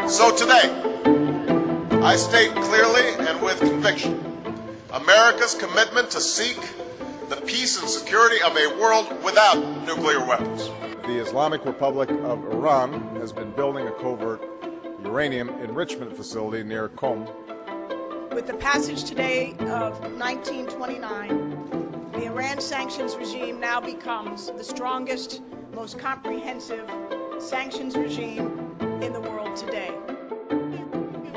So today, I state clearly and with conviction America's commitment to seek the peace and security of a world without nuclear weapons. The Islamic Republic of Iran has been building a covert uranium enrichment facility near Qom. With the passage today of 1929, the Iran sanctions regime now becomes the strongest, most comprehensive sanctions regime in the world today.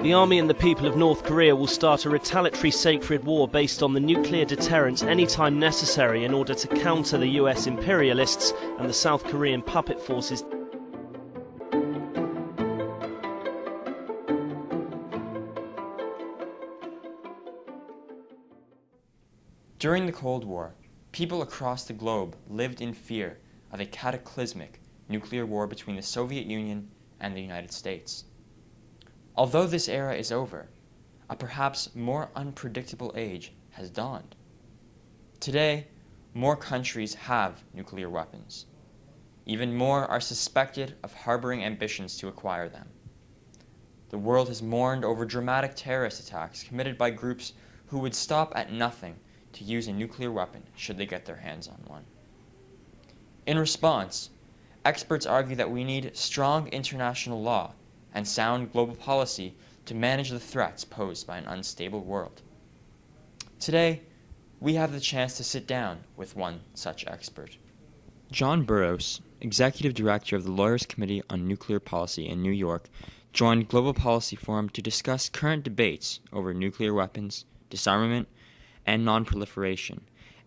The army and the people of North Korea will start a retaliatory sacred war based on the nuclear deterrent anytime necessary in order to counter the US imperialists and the South Korean puppet forces. During the Cold War, people across the globe lived in fear of a cataclysmic nuclear war between the Soviet Union and the United States. Although this era is over, a perhaps more unpredictable age has dawned. Today, more countries have nuclear weapons. Even more are suspected of harboring ambitions to acquire them. The world has mourned over dramatic terrorist attacks committed by groups who would stop at nothing to use a nuclear weapon should they get their hands on one. In response, experts argue that we need strong international law and sound global policy to manage the threats posed by an unstable world. Today, we have the chance to sit down with one such expert. John Burroughs, Executive Director of the Lawyers' Committee on Nuclear Policy in New York, joined Global Policy Forum to discuss current debates over nuclear weapons, disarmament, and non-proliferation,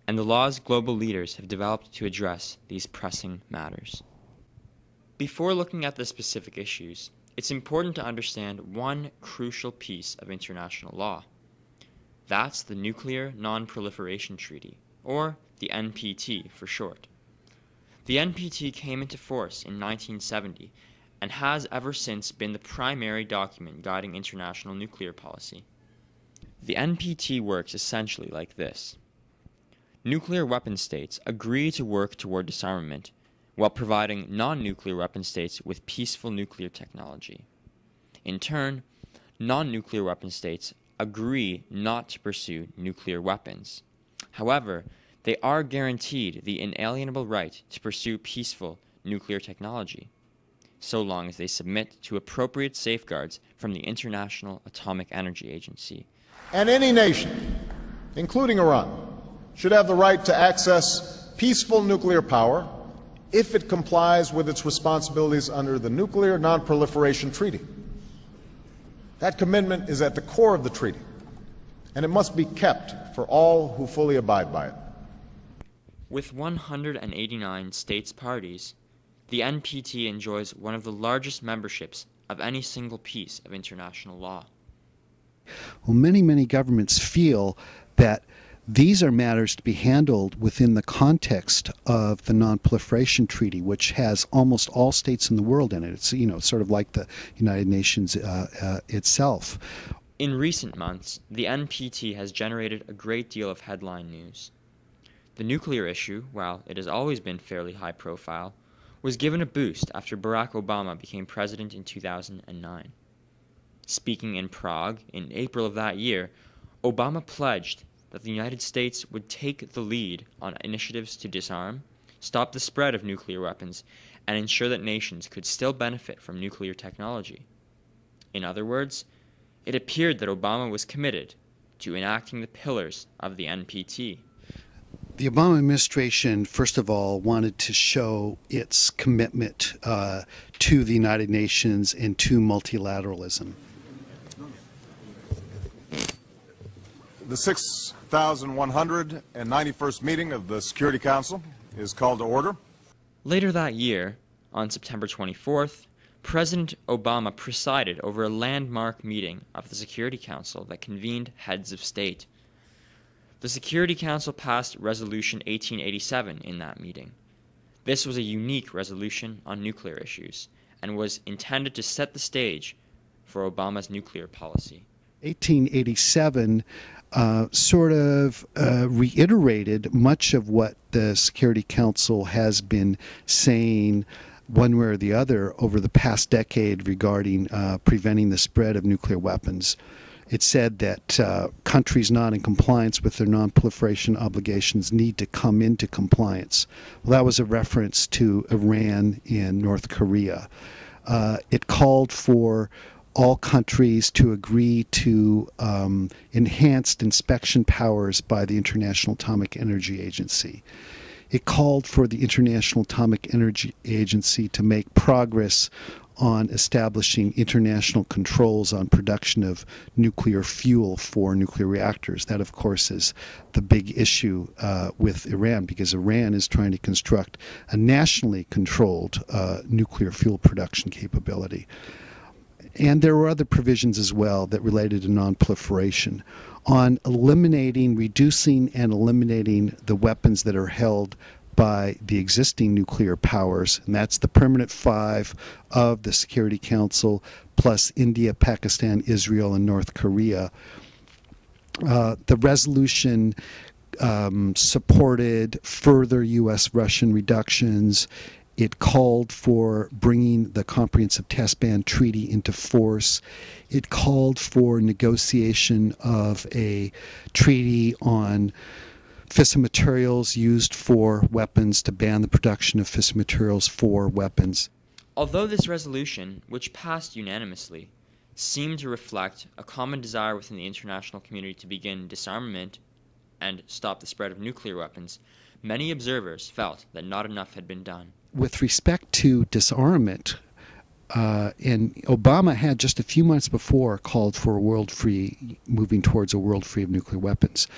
and the laws global leaders have developed to address these pressing matters. Before looking at the specific issues, it's important to understand one crucial piece of international law. That's the Nuclear Non-Proliferation Treaty, or the NPT for short. The NPT came into force in 1970 and has ever since been the primary document guiding international nuclear policy. The NPT works essentially like this. Nuclear weapon states agree to work toward disarmament while providing non-nuclear weapon states with peaceful nuclear technology. In turn, non-nuclear weapon states agree not to pursue nuclear weapons. However, they are guaranteed the inalienable right to pursue peaceful nuclear technology, so long as they submit to appropriate safeguards from the International Atomic Energy Agency. And any nation, including Iran, should have the right to access peaceful nuclear power if it complies with its responsibilities under the Nuclear Non-Proliferation Treaty. That commitment is at the core of the treaty, and it must be kept for all who fully abide by it. With 189 states parties, the NPT enjoys one of the largest memberships of any single piece of international law. Well, many governments feel that these are matters to be handled within the context of the Non-Proliferation Treaty, which has almost all states in the world in it. It's, sort of like the United Nations itself. In recent months, the NPT has generated a great deal of headline news. The nuclear issue, while it has always been fairly high profile, was given a boost after Barack Obama became president in 2009. Speaking in Prague in April of that year, Obama pledged that the United States would take the lead on initiatives to disarm, stop the spread of nuclear weapons, and ensure that nations could still benefit from nuclear technology. In other words, it appeared that Obama was committed to enacting the pillars of the NPT. The Obama administration, first of all, wanted to show its commitment to the United Nations and to multilateralism. The 6,191st meeting of the Security Council is called to order. Later that year, on September 24th, President Obama presided over a landmark meeting of the Security Council that convened heads of state. The Security Council passed Resolution 1887 in that meeting. This was a unique resolution on nuclear issues and was intended to set the stage for Obama's nuclear policy. 1887 reiterated much of what the Security Council has been saying one way or the other over the past decade regarding preventing the spread of nuclear weapons. It said that countries not in compliance with their non-proliferation obligations need to come into compliance. Well, that was a reference to Iran and North Korea. It called for all countries to agree to enhanced inspection powers by the International Atomic Energy Agency. It called for the International Atomic Energy Agency to make progress on establishing international controls on production of nuclear fuel for nuclear reactors. That, of course, is the big issue with Iran, because Iran is trying to construct a nationally controlled nuclear fuel production capability. And there were other provisions as well that related to non-proliferation on reducing and eliminating the weapons that are held by the existing nuclear powers, and that's the permanent 5 of the Security Council, plus India, Pakistan, Israel, and North Korea. The resolution supported further U.S.-Russian reductions. It called for bringing the Comprehensive Test Ban Treaty into force. It called for negotiation of a treaty on fissile materials used for weapons, to ban the production of fissile materials for weapons. Although this resolution, which passed unanimously, seemed to reflect a common desire within the international community to begin disarmament and stop the spread of nuclear weapons, many observers felt that not enough had been done. With respect to disarmament, and Obama had just a few months before called for moving towards a world free of nuclear weapons.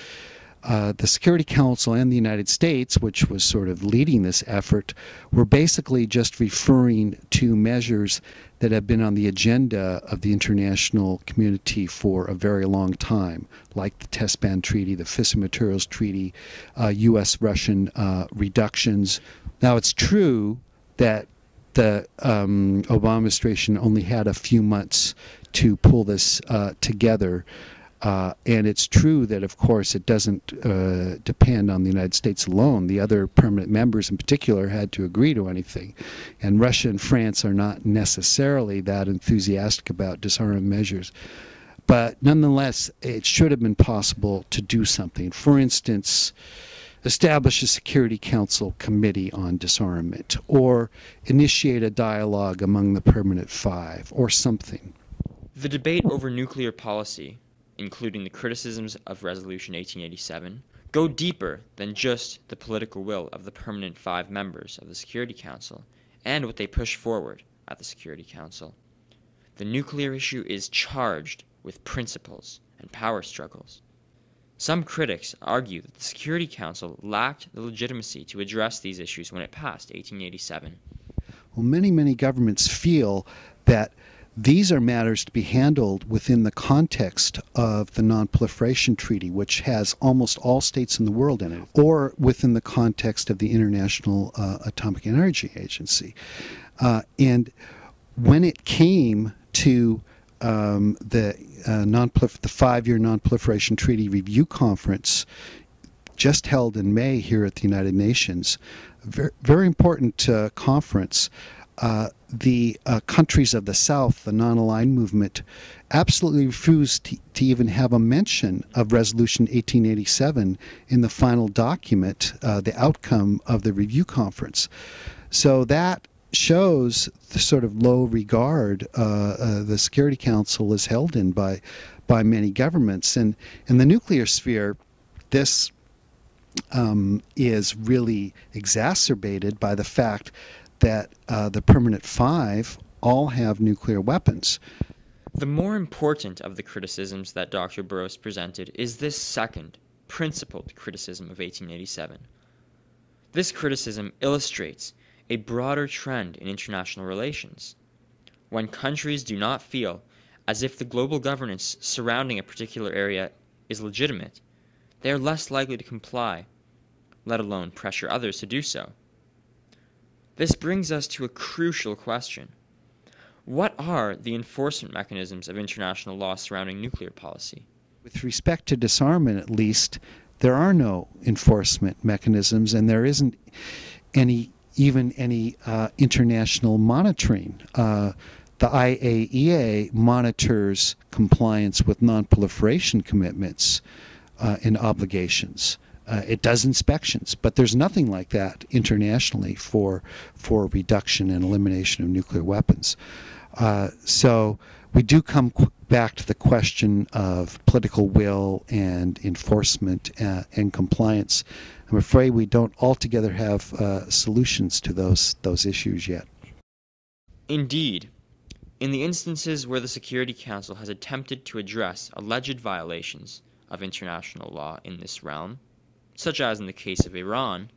The Security Council and the United States, which was sort of leading this effort, were basically just referring to measures that have been on the agenda of the international community for a very long time, like the Test Ban Treaty, the Fissile Materials Treaty, U.S.-Russian reductions. Now, it's true that the Obama administration only had a few months to pull this together. And it's true that, of course, it doesn't depend on the United States alone. The other permanent members in particular had to agree to anything. And Russia and France are not necessarily that enthusiastic about disarmament measures. But nonetheless, it should have been possible to do something. For instance, establish a Security Council committee on disarmament, or initiate a dialogue among the permanent 5, or something. The debate over nuclear policy, including the criticisms of Resolution 1887, go deeper than just the political will of the permanent 5 members of the Security Council and what they push forward at the Security Council. The nuclear issue is charged with principles and power struggles. Some critics argue that the Security Council lacked the legitimacy to address these issues when it passed 1887. Well, many governments feel that these are matters to be handled within the context of the Non-Proliferation Treaty, which has almost all states in the world in it, or within the context of the International Atomic Energy Agency. And when it came to the 5-year Non-Proliferation Treaty Review Conference, just held in May here at the United Nations, very important conference, the countries of the South, the non-aligned movement, absolutely refused to even have a mention of Resolution 1887 in the final document, the outcome of the review conference. So that shows the sort of low regard the Security Council is held in by many governments. And in the nuclear sphere, this is really exacerbated by the fact that the permanent 5 all have nuclear weapons. The more important of the criticisms that Dr. Burroughs presented is this second, principled criticism of 1887. This criticism illustrates a broader trend in international relations. When countries do not feel as if the global governance surrounding a particular area is legitimate, they are less likely to comply, let alone pressure others to do so. This brings us to a crucial question. What are the enforcement mechanisms of international law surrounding nuclear policy? With respect to disarmament, at least, there are no enforcement mechanisms, and there isn't any even any international monitoring. The IAEA monitors compliance with non-proliferation commitments and obligations. It does inspections, but there's nothing like that internationally for reduction and elimination of nuclear weapons. So we do come back to the question of political will and enforcement and compliance. I'm afraid we don't altogether have solutions to those issues yet. Indeed. In the instances where the Security Council has attempted to address alleged violations of international law in this realm, such as in the case of Iran,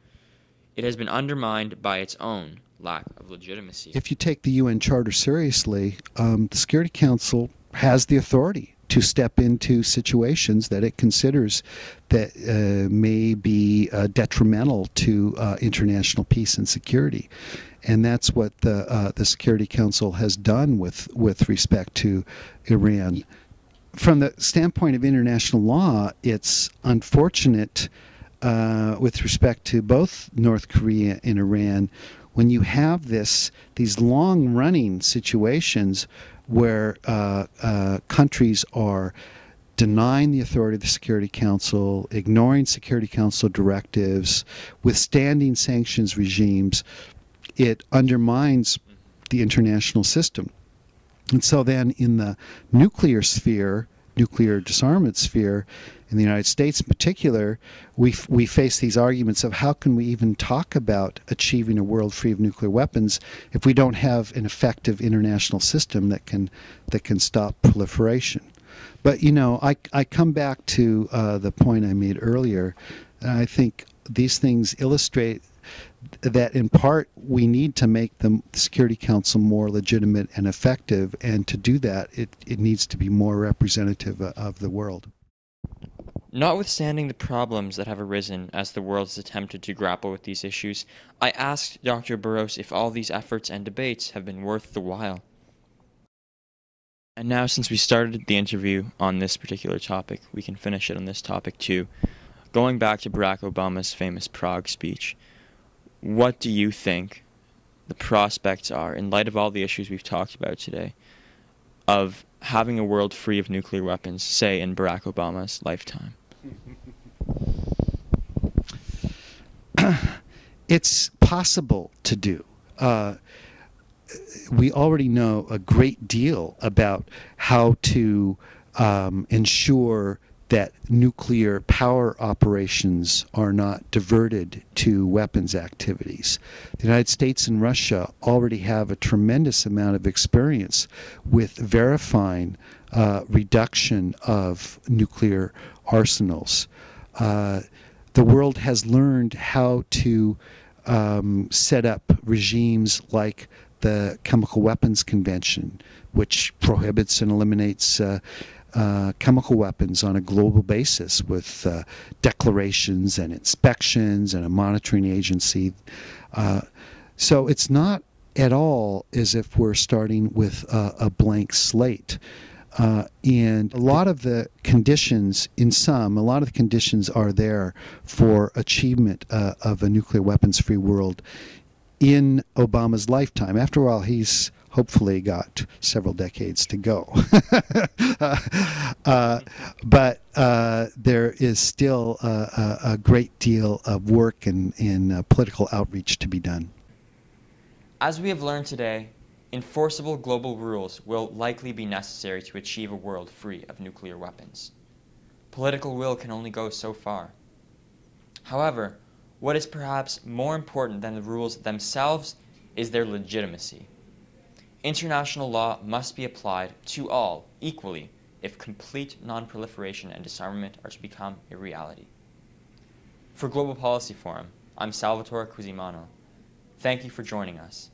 it has been undermined by its own lack of legitimacy. If you take the UN Charter seriously, the Security Council has the authority to step into situations that it considers that may be detrimental to international peace and security. And that's what the Security Council has done with respect to Iran. From the standpoint of international law, it's unfortunate with respect to both North Korea and Iran when you have these long-running situations where countries are denying the authority of the Security Council, ignoring Security Council directives, withstanding sanctions regimes. It undermines the international system. And so then in the nuclear sphere, nuclear disarmament sphere, in the United States in particular, we face these arguments of how can we even talk about achieving a world free of nuclear weapons if we don't have an effective international system that can stop proliferation. But you know, I come back to the point I made earlier. I think these things illustrate that in part we need to make the Security Council more legitimate and effective, and to do that it needs to be more representative of the world. Notwithstanding the problems that have arisen as the world has attempted to grapple with these issues, I asked Dr. Burroughs if all these efforts and debates have been worth the while. And now, since we started the interview on this particular topic, we can finish it on this topic too. Going back to Barack Obama's famous Prague speech, what do you think the prospects are, in light of all the issues we've talked about today, of having a world free of nuclear weapons, say in Barack Obama's lifetime? It's possible to do. We already know a great deal about how to ensure that nuclear power operations are not diverted to weapons activities. The United States and Russia already have a tremendous amount of experience with verifying reduction of nuclear arsenals. The world has learned how to set up regimes like the Chemical Weapons Convention, which prohibits and eliminates chemical weapons on a global basis with declarations and inspections and a monitoring agency. So it's not at all as if we're starting with a blank slate. And a lot of the conditions, a lot of the conditions are there for achievement of a nuclear weapons-free world in Obama's lifetime. After all, he's hopefully got several decades to go. But there is still a great deal of work and political outreach to be done. As we have learned today, enforceable global rules will likely be necessary to achieve a world free of nuclear weapons. Political will can only go so far. However, what is perhaps more important than the rules themselves is their legitimacy. International law must be applied to all equally if complete non-proliferation and disarmament are to become a reality. For Global Policy Forum, I'm Salvatore Cusimano. Thank you for joining us.